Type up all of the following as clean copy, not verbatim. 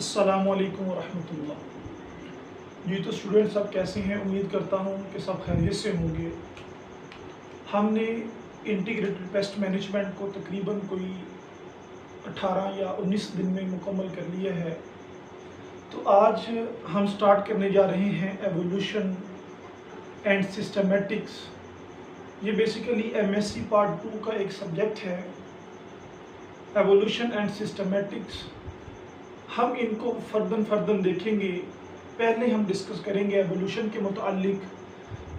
अस्सलामुअलैकुम वरहमतुल्लाह। जी तो स्टूडेंट्स सब कैसे हैं? उम्मीद करता हूँ कि सब खैरियत से होंगे। हमने इंटीग्रेटेड पेस्ट मैनेजमेंट को तकरीबन कोई 18 या 19 दिन में मुकम्मल कर लिया है। तो आज हम स्टार्ट करने जा रहे हैं एवोल्यूशन एंड सिस्टमेटिक्स। ये बेसिकली एमएससी पार्ट 2 का एक सब्जेक्ट है, एवोल्यूशन एंड सिस्टमेटिक्स। हम इनको फर्दन देखेंगे। पहले हम डिस्कस करेंगे एवोल्यूशन के मुतालिक,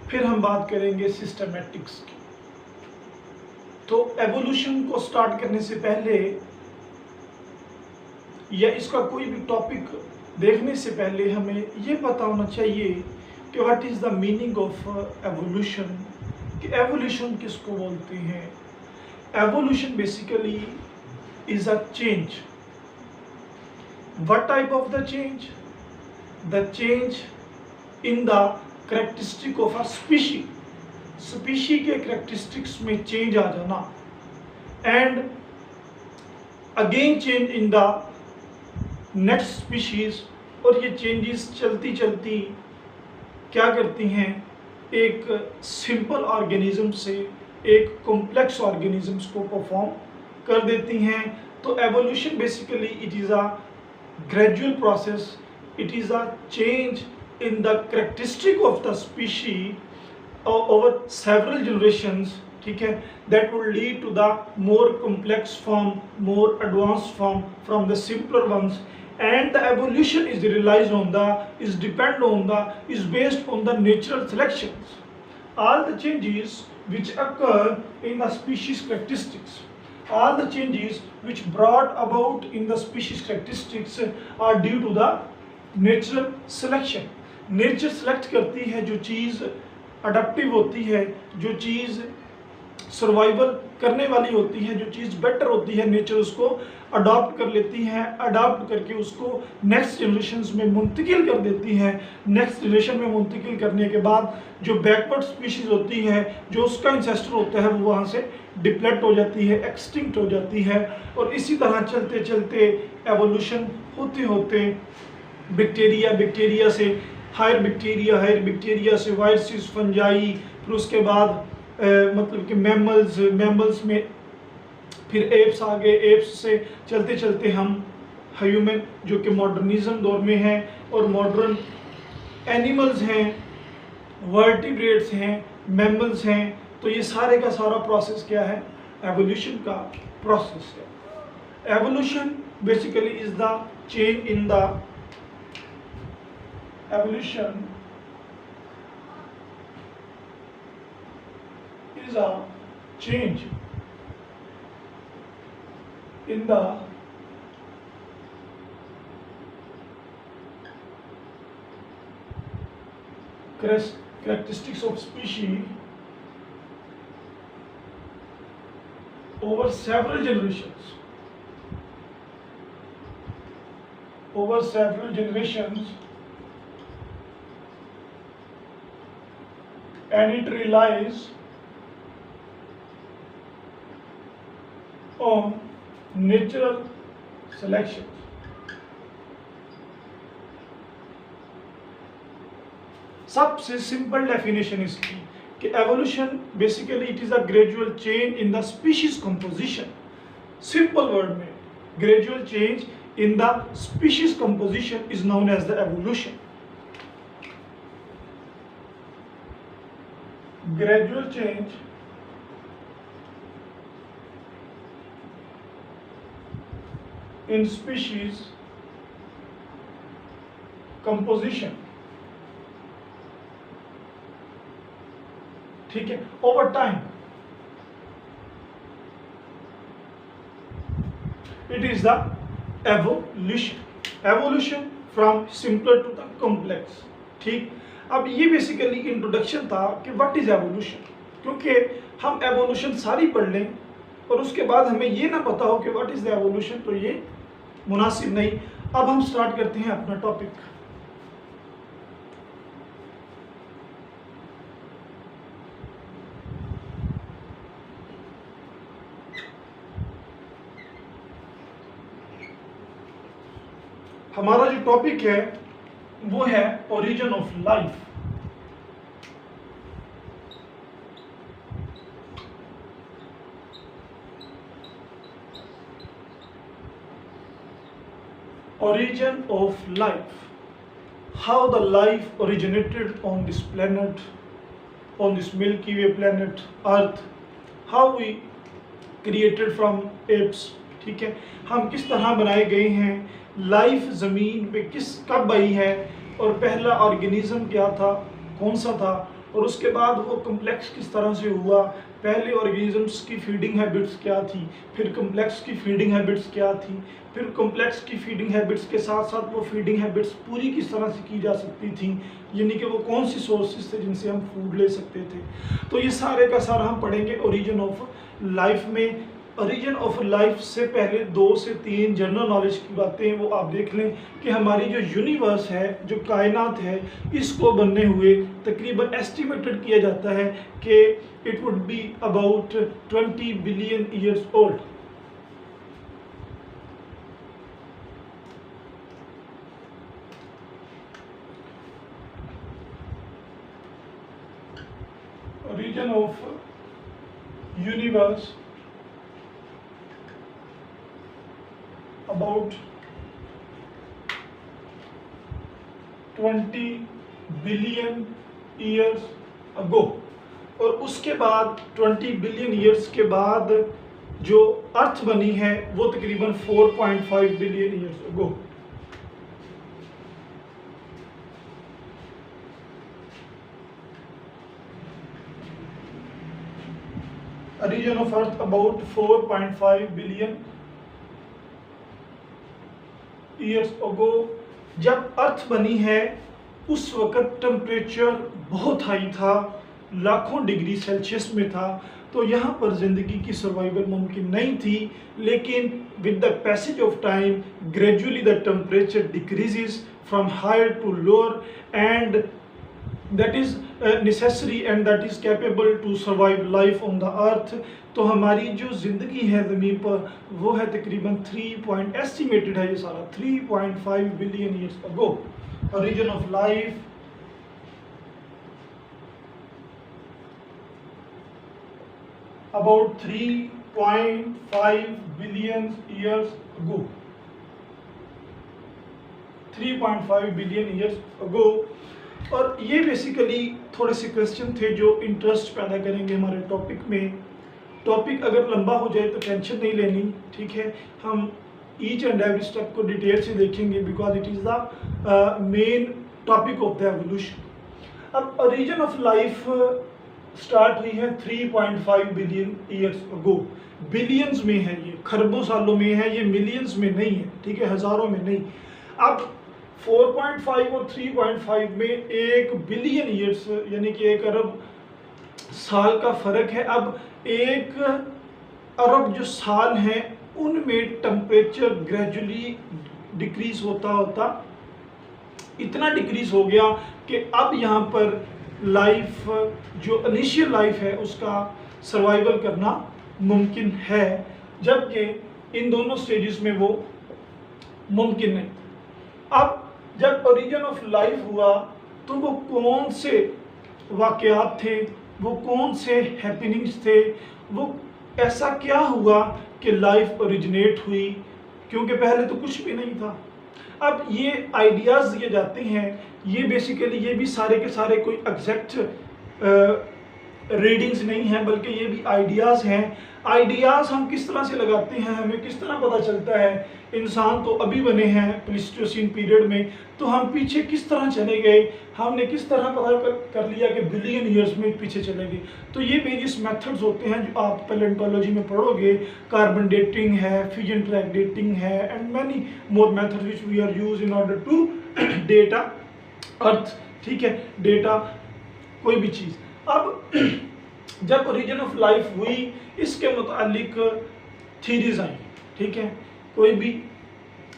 फिर हम बात करेंगे सिस्टमेटिक्स की। तो एवोल्यूशन को स्टार्ट करने से पहले या इसका कोई भी टॉपिक देखने से पहले हमें ये पता होना चाहिए कि what is the meaning of evolution, कि एवोल्यूशन किसको बोलते हैं। Evolution basically is a change. What type of the change? The change in the characteristic of a species. Species के characteristics में change आ जाना, and again change in the next species। और ये changes चलती चलती क्या करती हैं, एक simple organism से एक complex organisms को perform कर देती हैं। तो evolution basically it is a gradual process, it is a change in the characteristic of the species over several generations, ठीक है, that will lead to the more complex form, more advanced form from the simpler ones, and the evolution is realized on the, is depend on the, is based on the natural selections. All the changes which occur in the species characteristics, all the changes which brought about in the species characteristics are due to the natural selection. Nature select करती है जो चीज़ adaptive होती है, जो चीज़ survival करने वाली होती है, जो चीज़ बेटर होती है, नेचर उसको अडॉप्ट कर लेती है, अडॉप्ट करके उसको नेक्स्ट जनरेशन्स में मुंतकिल कर देती है। नेक्स्ट जनरेशन में मुंतकिल करने के बाद जो बैकवर्ड स्पीशीज़ होती है, जो उसका इंसेस्टर होता है, वो वहाँ से डिप्लेट हो जाती है, एक्सटिंक्ट हो जाती है। और इसी तरह चलते चलते एवोल्यूशन होते होते बैक्टीरिया से हायर बैक्टीरिया से वायरसेस, फंजाई, फिर उसके बाद मतलब कि मैमल्स में फिर एप्स आ गए, एप्स से चलते चलते हम ह्यूमन जो कि मॉडर्निज्म दौर में है, और मॉडर्न एनिमल्स हैं, वर्टिब्रेट्स हैं, मैमल्स हैं। तो ये सारे का सारा प्रोसेस क्या है? एवोल्यूशन का प्रोसेस है। Evolution basically is the change in the evolution is a change in the characteristics of species over several generations. And it relies on natural selection. सबसे सिंपल डेफिनेशन इसकी कि evolution basically it is a gradual change in the species composition. Simple word में gradual change in the species composition is known as the evolution. Gradual change in species composition, ठीक है, over time it is the evolution from simpler to the complex। ठीक, अब ये basically introduction था कि what is evolution, क्योंकि हम evolution सारी पढ़ लें और उसके बाद हमें ये ना पता हो कि व्हाट इज द एवोल्यूशन, तो ये मुनासिब नहीं। अब हम स्टार्ट करते हैं अपना टॉपिक। हमारा जो टॉपिक है वो है origin of life. Origin of life, how the life originated on this planet, on this Milky Way planet Earth, how we created from apes, ठीक है, हम किस तरह बनाए गए हैं, लाइफ ज़मीन पे कब आई है, और पहला ऑर्गेनिज्म क्या था, कौन सा था, और उसके बाद वो कम्प्लेक्स किस तरह से हुआ, पहले ऑर्गेनिजम्स की फीडिंग हैबिट्स क्या थी, फिर कम्प्लेक्स की फीडिंग हैबिट्स क्या थी, फिर कम्प्लेक्स की फीडिंग हैबिट्स के साथ साथ वो फीडिंग हैबिट्स पूरी किस तरह से की जा सकती थी, यानी कि वो कौन सी सोर्सेज थे जिनसे हम फूड ले सकते थे। तो ये सारे का सारा हम पढ़ेंगे ओरिजिन ऑफ लाइफ में। ओरिजिन ऑफ लाइफ से पहले 2 से 3 जनरल नॉलेज की बातें वो आप देख लें कि हमारी जो यूनिवर्स है, जो कायनात है, इसको बनने हुए तकरीबन एस्टिमेटेड किया जाता है कि it would be about 20 billion years old. Origin of universe about 20 billion years ago, और उसके बाद 20 बिलियन ईयर्स के बाद जो अर्थ बनी है वो तकरीबन 4.5 billion years ago. Origin of Earth about 4.5 billion years ago. जब अर्थ बनी है उस वक़्त टेम्परेचर बहुत हाई था, लाखों डिग्री सेल्सियस में था, तो यहाँ पर ज़िंदगी की सर्वाइवल मुमकिन नहीं थी। लेकिन with the passage of time gradually the temperature decreases from higher to lower and that is necessary and that is capable to survive life on the earth। तो हमारी जो ज़िंदगी है ज़मीन पर वो है तकरीबन 3 एस्टिमेटेड है ये सारा 3.5 billion years ago. Origin of life about 3.5 billion years ago, 3.5 billion years ago. और ये बेसिकली थोड़े से क्वेश्चन थे जो इंटरेस्ट पैदा करेंगे हमारे टॉपिक में। टॉपिक अगर लंबा हो जाए तो टेंशन नहीं लेनी, ठीक है, हम ईच एंड एवरी स्टेप को डिटेल से देखेंगे because it is the main topic of the evolution. अब ओरिजिन ऑफ लाइफ स्टार्ट हुई है 3.5 बिलियन ईयर्स अगो। बिलियंस में है, ये खरबों सालों में है, ये मिलियंस में नहीं है, ठीक है, हज़ारों में नहीं। अब 4.5 और 3.5 में 1 बिलियन ईयर्स यानी कि 1 अरब साल का फ़र्क है। अब 1 अरब जो साल हैं उनमें टेम्परेचर ग्रेजुअली डिक्रीज होता होता इतना डिक्रीज हो गया कि अब यहाँ पर लाइफ, जो इनिशियल लाइफ है, उसका सर्वाइवल करना मुमकिन है, जबकि इन दोनों स्टेजेस में वो मुमकिन नहीं। अब जब ओरिजिन ऑफ लाइफ हुआ तो वो कौन से वाक़यात थे, वो कौन से हैपनिंग्स थे, वो ऐसा क्या हुआ कि लाइफ ओरिजिनेट हुई, क्योंकि पहले तो कुछ भी नहीं था। अब ये आइडियाज़ दिए जाते हैं, ये बेसिकली ये भी सारे के सारे कोई एग्जैक्ट रीडिंग्स नहीं हैं, बल्कि ये भी आइडियाज़ हैं। आइडियाज़ हम किस तरह से लगाते हैं, हमें किस तरह पता चलता है। इंसान तो अभी बने हैं प्लीस्टोसीन पीरियड में, तो हम पीछे किस तरह चले गए, हमने किस तरह पता कर लिया कि बिलियन ईयर्स में पीछे चले गए। तो ये वेरियस मेथड्स होते हैं जो आप पैलेंटोलॉजी में पढ़ोगे। कार्बन डेटिंग है, फ्यूजन ट्रैक डेटिंग है, and many more methods which we are use in order to data earth, ठीक है, डेटा कोई भी चीज़। अब जब ओरिजिन ऑफ लाइफ हुई, इसके मुतालिक थीरीज आई, ठीक है, कोई भी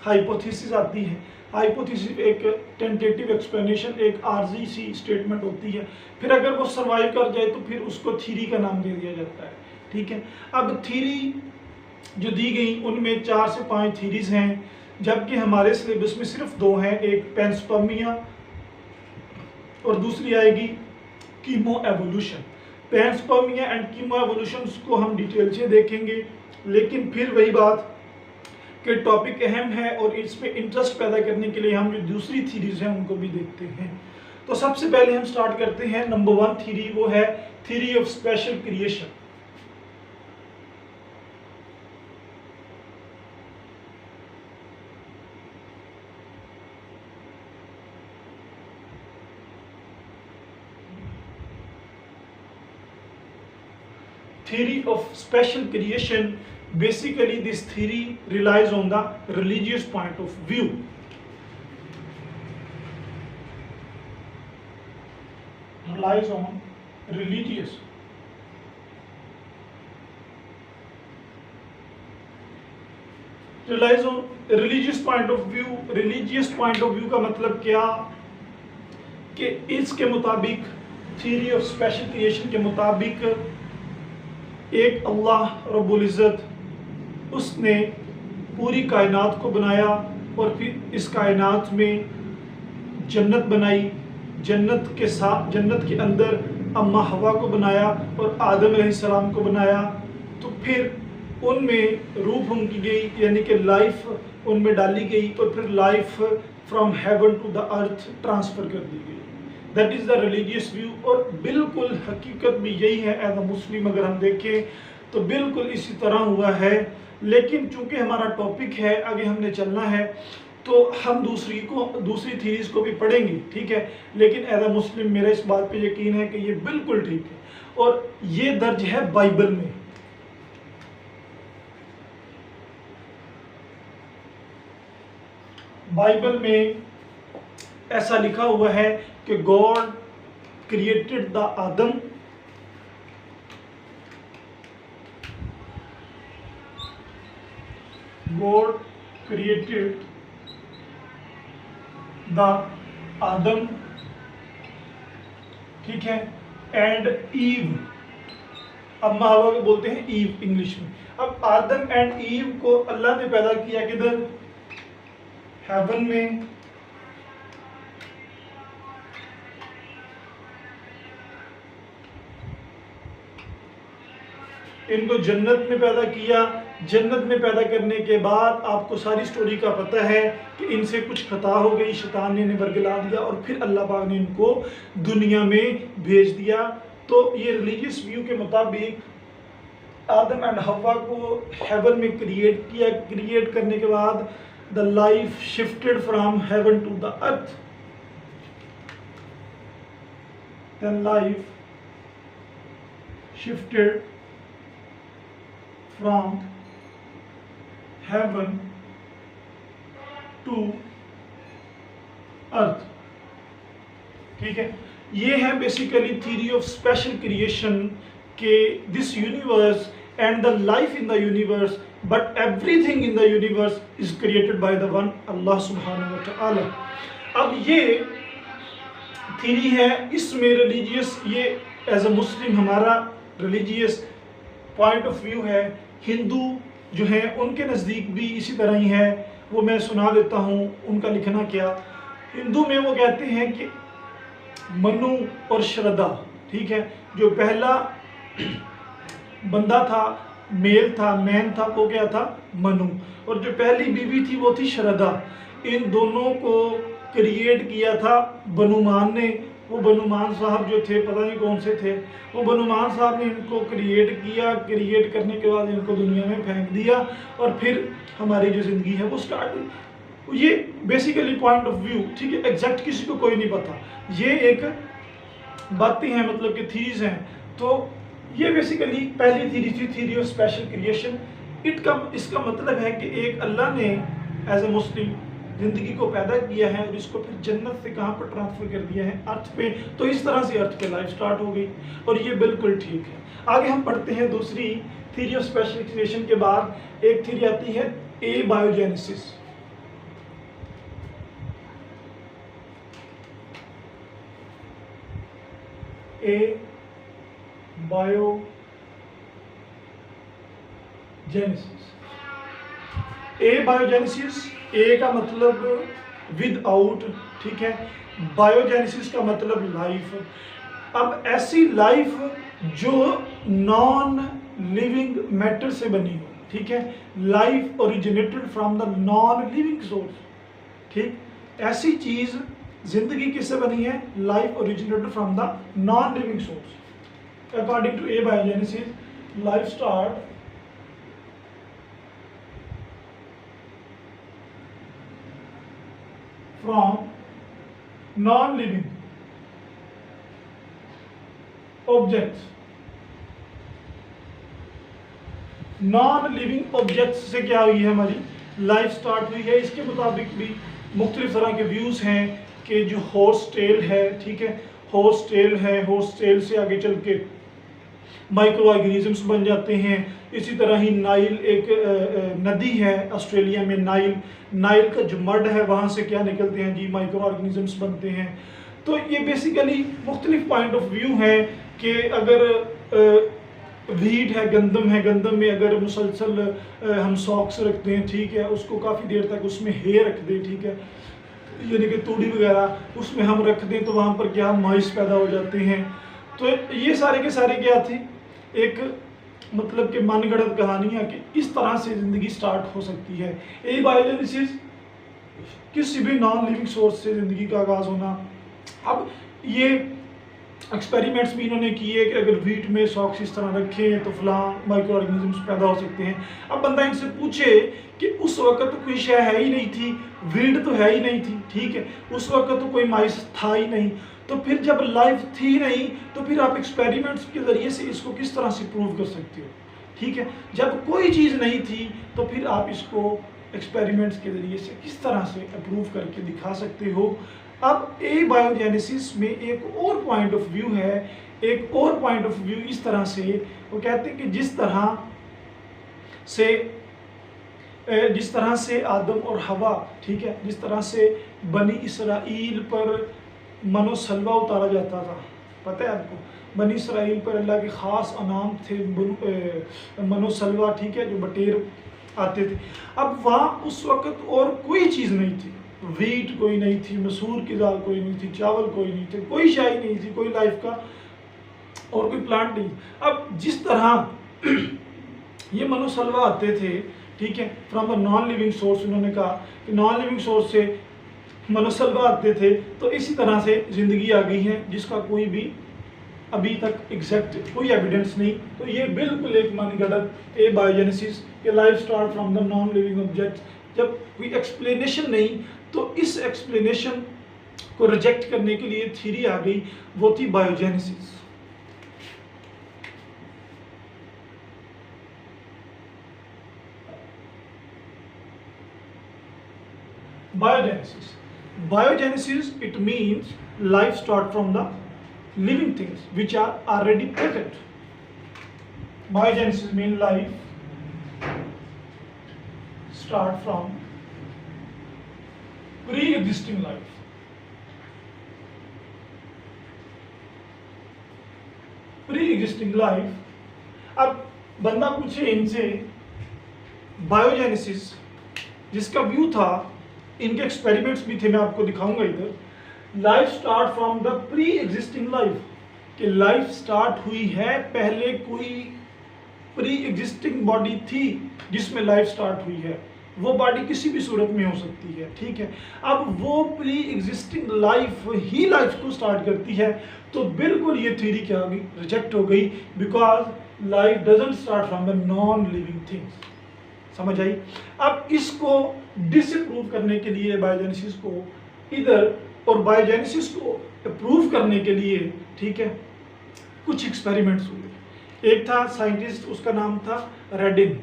हाइपोथेसिस आती है। हाइपोथेसिस एक टेंटेटिव एक्सप्लेनेशन, एक आर्जी सी स्टेटमेंट होती है, फिर अगर वो सर्वाइव कर जाए तो फिर उसको थीरी का नाम दे दिया जाता है, ठीक है। अब थीरी जो दी गई उनमें 4 से 5 थीरीज हैं। जबकि हमारे सिलेबस में सिर्फ दो हैं, एक पैंसपर्मिया और दूसरी आएगी chemo evolution. Panspermia and chemo evolution को हम डिटेल से देखेंगे, लेकिन फिर वही बात कि टॉपिक अहम है और इस पे इंटरेस्ट पैदा करने के लिए हम जो दूसरी थीरीज हैं उनको भी देखते हैं। तो सबसे पहले हम स्टार्ट करते हैं नंबर 1 थीरी, वो है theory of special creation. Theory of special creation, basically this theory relies on the religious point of view. Relies on religious point of view। religious point of view का मतलब क्या कि इसके मुताबिक, थ्योरी ऑफ स्पेशल क्रिएशन के मुताबिक, एक अल्लाह रब्बुल इज़्ज़त उसने पूरी कायनात को बनाया और फिर इस कायनात में जन्नत बनाई, जन्नत के अंदर अम्मा हवा को बनाया और आदम अलैहिस्सलाम को बनाया। तो फिर उनमें रूह उनकी गई, यानी कि लाइफ उनमें डाली गई और फिर life from heaven to the earth transfer कर दी गई। That is the religious view. और बिल्कुल हकीकत भी यही है। एज अ मुस्लिम अगर हम देखें तो बिल्कुल इसी तरह हुआ है, लेकिन चूंकि हमारा टॉपिक है, आगे हमने चलना है, तो हम दूसरी थीरीज को भी पढ़ेंगे, ठीक है। लेकिन एज अ मुस्लिम मेरा इस बात पे यकीन है कि ये बिल्कुल ठीक है और ये दर्ज है बाइबल में। बाइबल में ऐसा लिखा हुआ है कि God created the Adam God created the Adam, ठीक है, एंड ईव। अम्मा हवा को बोलते हैं ईव इंग्लिश में। अब आदम एंड ईव को अल्लाह ने पैदा किया किधर? हेवन में। इनको जन्नत में पैदा किया। जन्नत में पैदा करने के बाद आपको सारी स्टोरी का पता है कि इनसे कुछ खता हो गई, शैतान ने इन्हें बरगला दिया और फिर अल्लाह पाक ने इनको दुनिया में भेज दिया। तो ये रिलीजियस व्यू के मुताबिक आदम एंड हवा को हेवन में क्रिएट किया। क्रिएट करने के बाद the life shifted from heaven to the earth. The life shifted from heaven to earth, ठीक है। ये है basically theory of special creation के this universe and the life in the universe, but everything in the universe is created by the one Allah सुब्हानहू व तआला। अब ये थ्योरी है, इसमें रिलीजियस, ये एज अ मुस्लिम हमारा रिलीजियस पॉइंट ऑफ व्यू है। हिंदू जो है उनके नज़दीक भी इसी तरह ही है। वो मैं सुना देता हूँ उनका लिखना क्या। हिंदू में वो कहते हैं कि मनु और श्रद्धा, ठीक है, जो पहला बंदा था, मेल था, मैन था, वो क्या था? मनु। और जो पहली बीवी थी वो थी श्रद्धा। इन दोनों को क्रिएट किया था बनुमान ने। वो बनुमान साहब जो थे, पता नहीं कौन से थे, वो बनुमान साहब ने इनको क्रिएट किया। क्रिएट करने के बाद इनको दुनिया में फेंक दिया और फिर हमारी जो ज़िंदगी है वो स्टार्ट हुई। ये बेसिकली पॉइंट ऑफ व्यू, ठीक है, एग्जैक्ट किसी को कोई नहीं पता। ये एक बातें हैं, मतलब कि थीरीज हैं। तो ये बेसिकली पहली थीरी थी, थीरी ऑफ स्पेशल क्रिएशन। इसका मतलब है कि एक अल्लाह ने एज ए मुस्लिम ज़िंदगी को पैदा किया है और इसको फिर जन्नत से कहाँ पर ट्रांसफ़र कर दिया है? अर्थ पे। तो इस तरह से अर्थ पे लाइफ स्टार्ट हो गई और ये बिल्कुल ठीक है। आगे हम पढ़ते हैं दूसरी थ्योरी ऑफ स्पेशल क्रिएशन के बाद एक थ्योरी आती है ए बायोजेनेसिस। ए बायोजेनेसिस ए का मतलब विदाउट, ठीक है। बायोजेनेसिस का मतलब लाइफ। अब ऐसी लाइफ जो नॉन लिविंग मैटर से बनी हो, ठीक है। Life originated from the non living source, ठीक। ऐसी चीज जिंदगी किससे बनी है? Life originated from the non living source. According to a biogenesis, life start from non-living objects। Non living objects से क्या हुई है? हमारी लाइफ स्टार्ट हुई है। इसके मुताबिक भी मुख्तलिफ तरह के व्यूज़ हैं कि जो हॉर्स टेल है, ठीक है, हॉर्स टेल है, हॉर्स टेल से आगे चल के माइक्रो ऑर्गेनिजम्स बन जाते हैं। इसी तरह ही नाइल एक नदी है ऑस्ट्रेलिया में, नाइल का जो मड है वहाँ से क्या निकलते हैं जी? माइक्रो ऑर्गेनिजम्स बनते हैं। तो ये बेसिकली मुख्तलिफ पॉइंट ऑफ व्यू है कि अगर वीट है, गंदम है, गंदम में अगर मुसलसल हम सॉक्स रखते हैं, ठीक है, उसको काफ़ी देर तक उसमें हे रख दें, ठीक है, यानी कि तूड़ी वगैरह उसमें हम रख दें तो वहाँ पर क्या माइस पैदा हो जाते हैं। तो ये सारे के सारे क्या थी? एक मतलब कि मनगढ़ंत कहानियाँ कि इस तरह से ज़िंदगी स्टार्ट हो सकती है। ए बायोजेनेसिस, किसी भी नॉन लिविंग सोर्स से ज़िंदगी का आगाज़ होना। अब ये एक्सपेरिमेंट्स भी इन्होंने किए कि अगर वीट में सॉक्स इस तरह रखें तो फलां माइक्रो ऑर्गेनिजम्स पैदा हो सकते हैं। अब बंदा इनसे पूछे कि उस वक्त तो कोई शय है ही नहीं थी, वीट तो है ही नहीं थी, ठीक है, उस वक्त तो कोई माइस था ही नहीं, तो फिर जब लाइफ थी नहीं तो फिर आप एक्सपेरिमेंट्स के ज़रिए से इसको किस तरह से प्रूव कर सकते हो? ठीक है, जब कोई चीज़ नहीं थी तो फिर आप इसको एक्सपेरिमेंट्स के ज़रिए से किस तरह से अप्रूव करके दिखा सकते हो? अब ए बायोजेनेसिस में एक और पॉइंट ऑफ व्यू है, एक और पॉइंट ऑफ व्यू इस तरह से वो कहते हैं कि जिस तरह से आदम और हवा, ठीक है, जिस तरह से बनी इसराइल पर मनोसलवा उतारा जाता था, पता है आपको, बनी इसराइल पर अल्लाह के ख़ास अनाम थे मनोसलवा, ठीक है, जो बटेर आते थे। अब वहाँ उस वक़्त और कोई चीज़ नहीं थी, वीट कोई नहीं थी, मसूर की दाल कोई नहीं थी, चावल कोई नहीं थे, कोई शाही नहीं थी, कोई लाइफ का और कोई प्लांट नहीं। अब जिस तरह ये मनोसलवा आते थे, ठीक है, from a non living source, उन्होंने कहा कि नॉन लिविंग सोर्स से मनोसलवा आते थे, तो इसी तरह से ज़िंदगी आ गई है जिसका कोई भी अभी तक एग्जैक्ट कोई एविडेंस नहीं। तो ये बिल्कुल एक मनगढ़ंत ए बायोजेनेसिस के life start from the non living objects, जब कोई एक्सप्लेनेशन नहीं, तो इस एक्सप्लेनेशन को रिजेक्ट करने के लिए थ्योरी आ गई, वो थी biogenesis. Biogenesis, it means life start from the living things which are already present. Biogenesis means life start from pre-existing life. Pre-existing life. अब बंदा पूछे इनसे बायोजेनेसिस जिसका व्यू था, इनके एक्सपेरिमेंट्स भी थे, मैं आपको दिखाऊंगा इधर। Life start from the pre existing life, कि लाइफ स्टार्ट हुई है, पहले कोई प्री एग्जिस्टिंग बॉडी थी जिसमें लाइफ स्टार्ट हुई है, वो बॉडी किसी भी सूरत में हो सकती है, ठीक है। अब वो प्री एग्जिस्टिंग लाइफ ही लाइफ को स्टार्ट करती है, तो बिल्कुल ये थ्योरी क्या हो गई? रिजेक्ट हो गई, because life doesn't start from the non living things. समझ आई? अब इसको डिसप्रूव करने के लिए बायोजेनेसिस को इधर, और बायोजेनेसिस को प्रूव करने के लिए, ठीक है, कुछ एक्सपेरिमेंट्स हुए। एक था साइंटिस्ट, उसका नाम था रेडिन।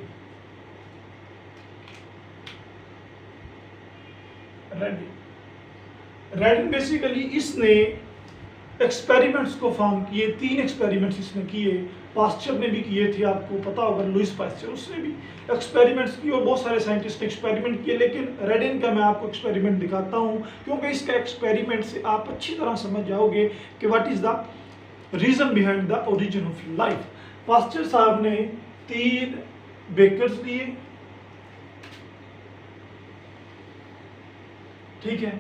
बेसिकली इसने एक्सपेरिमेंट्स को फॉर्म किए, 3 एक्सपेरिमेंट्स इसने किए। पास्चर ने भी किए थे, आपको पता होगा, लुइस पास्चर, उसने भी एक्सपेरिमेंट्स किए और बहुत सारे साइंटिस्ट ने एक्सपेरिमेंट किए। लेकिन रेडिन का मैं आपको एक्सपेरिमेंट दिखाता हूँ, क्योंकि इसका एक्सपेरिमेंट से आप अच्छी तरह समझ जाओगे कि what is the reason behind the origin of life. Pasteur साहब ने 3 बेकर्स लिए, ठीक है।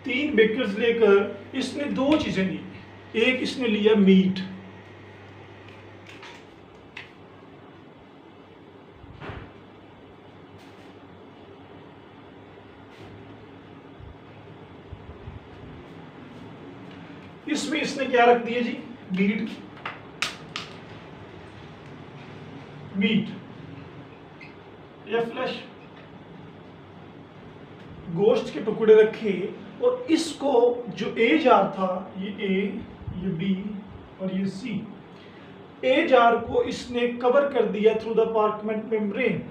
3 बेकर्स लेकर इसने 2 चीजें ली। एक इसने लिया मीट, इसमें इसने क्या रख दिया जी, मीट या फ्लैश, गोश्त के टुकड़े रखे और इसको जो ए जार था, ये ए, ये बी और ये सी, ए जार को इसने कवर कर दिया through the parchment membrane.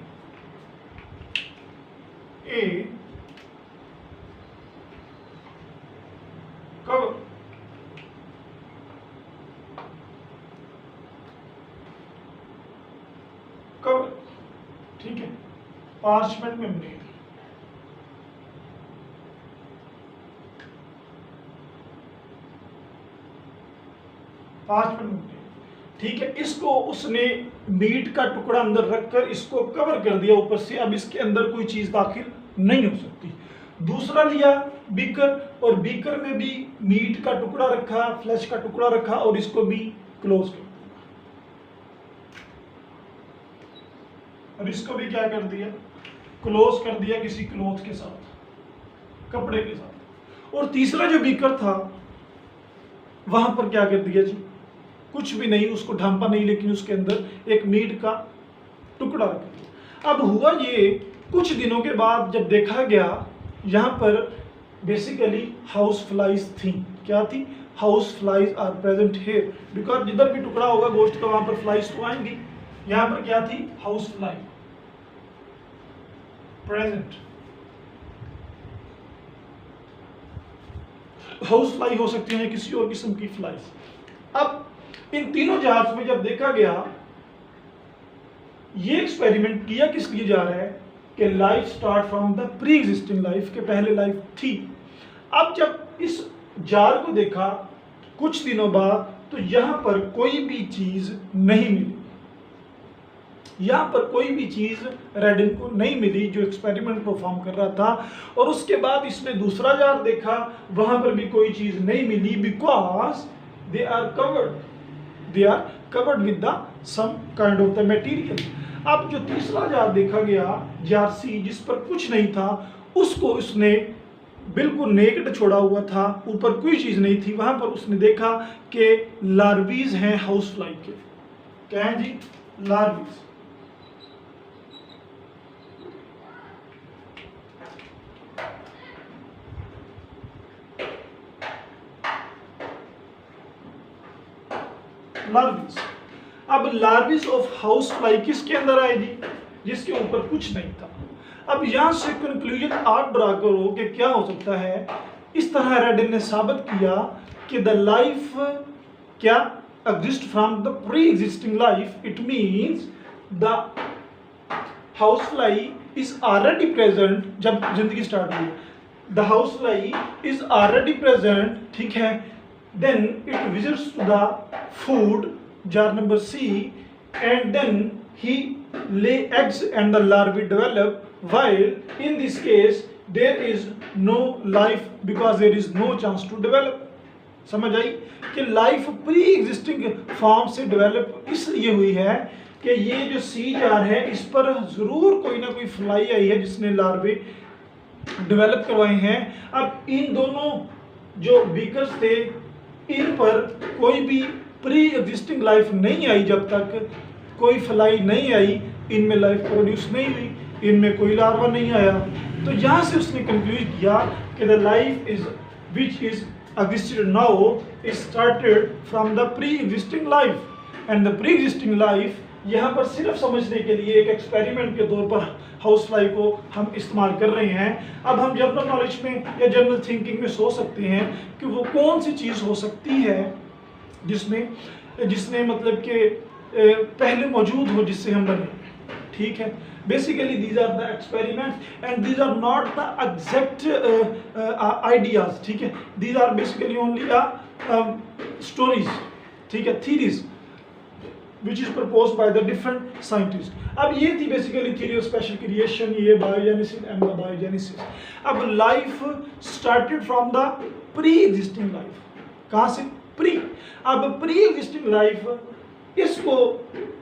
A cover, cover, ठीक है, पार्चमेंट मेम्ब्रेन। पार्चमेंट मेम्ब्रेन, ठीक है। इसको उसने मीट का टुकड़ा अंदर रखकर इसको कवर कर दिया ऊपर से, अब इसके अंदर कोई चीज दाखिल नहीं हो सकती। दूसरा लिया बीकर, और बीकर में भी मीट का टुकड़ा रखा, फ्लैश का टुकड़ा रखा और इसको भी क्लोज कर दिया, और इसको भी क्या कर दिया, क्लोज कर दिया किसी क्लॉथ के साथ, कपड़े के साथ। और तीसरा जो बीकर था वहां पर क्या कर दिया जी, कुछ भी नहीं, उसको ढांपा नहीं, लेकिन उसके अंदर एक मीट का टुकड़ा रख दिया। अब हुआ ये, कुछ दिनों के बाद जब देखा गया, यहाँ पर बेसिकली हाउस फ्लाइज थी। क्या थी, house flies are present here, because जिधर भी टुकड़ा होगा गोश्त का वहां पर फ्लाइज तो आएंगी। यहाँ पर क्या थी, house fly present. House fly हो सकती है किसी और किस्म की फ्लाइज। अब इन तीनों जार्स में जब देखा गया, ये एक्सपेरिमेंट किया किस लिए जा रहा है कि life start from the pre existing life, के पहले लाइफ थी। अब जब इस जार को देखा कुछ दिनों बाद, तो यहां पर कोई भी चीज नहीं मिली, यहां पर कोई भी चीज रेडिन को नहीं मिली जो एक्सपेरिमेंट परफॉर्म कर रहा था। और उसके बाद इसने दूसरा जार देखा, वहां पर भी कोई चीज नहीं मिली, because they are covered with the some kind of the material. अब जो तीसरा जार देखा गया, जार सी, जिस पर कुछ नहीं था, उसको उसने बिल्कुल नेकेड छोड़ा हुआ था, ऊपर कोई चीज नहीं थी। वहां पर उसने देखा कि लार्वीज हैं हाउस फ्लाई के। क्या है जी, लार्वीज। लार्वीज। अब लार्वीज ऑफ हाउस फ्लाई किसके अंदर आए जी, जिसके ऊपर कुछ नहीं था। अब यहां से कंक्लूजन आप ड्रा करो कि क्या हो सकता है। इस तरह रेडिन ने साबित किया कि द लाइफ क्या exist from the pre existing life, it means the house fly is already present. जब जिंदगी स्टार्ट हुई, the house fly is already present, ठीक है। Then it visits to the food, jar number C, and then he lay eggs and the larvae develop, while in this case there is no life because there is no chance to develop। समझ आई कि life pre existing form से develop इसलिए हुई है कि ये जो सी jar है, इस पर जरूर कोई ना कोई फ्लाई आई है जिसने लार्वे डेवलप करवाए हैं। अब इन दोनों जो बीकर्स थे, इन पर कोई भी प्री एग्जिस्टिंग लाइफ नहीं आई, जब तक कोई फ्लाई नहीं आई, इनमें लाइफ प्रोड्यूस नहीं हुई, इनमें कोई लार्वा नहीं आया। तो यहाँ से उसने कंक्लूड किया कि the life is which is existed now is started from the pre existing life, and the pre existing life यहाँ पर सिर्फ समझने के लिए एक एक्सपेरिमेंट के तौर पर हाउस फ्लाई को हम इस्तेमाल कर रहे हैं। अब हम जनरल नॉलेज में या जनरल थिंकिंग में सोच सकते हैं कि वो कौन सी चीज़ हो सकती है जिसने मतलब कि पहले मौजूद हो, जिससे हम बने, ठीक है। Basically these are the experiments and these are not the exact ideas, ठीक है। These are basically only stories, ठीक है, theories. which is proposed by the different scientists. अब ये थी basically theory of special creation, ये बायोजेनेसिस एंड द बायोजेनेसिस. अब life started from the pre existing life. कहाँ से? प्री. अब प्री एग्जिस्टिंग लाइफ, इसको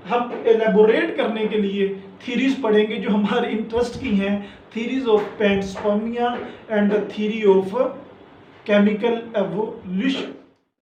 हम एलेबोरेट करने के लिए थ्योरीज पढ़ेंगे जो हमारे इंटरेस्ट की हैं, theories of panspermia and the theory of chemical evolution.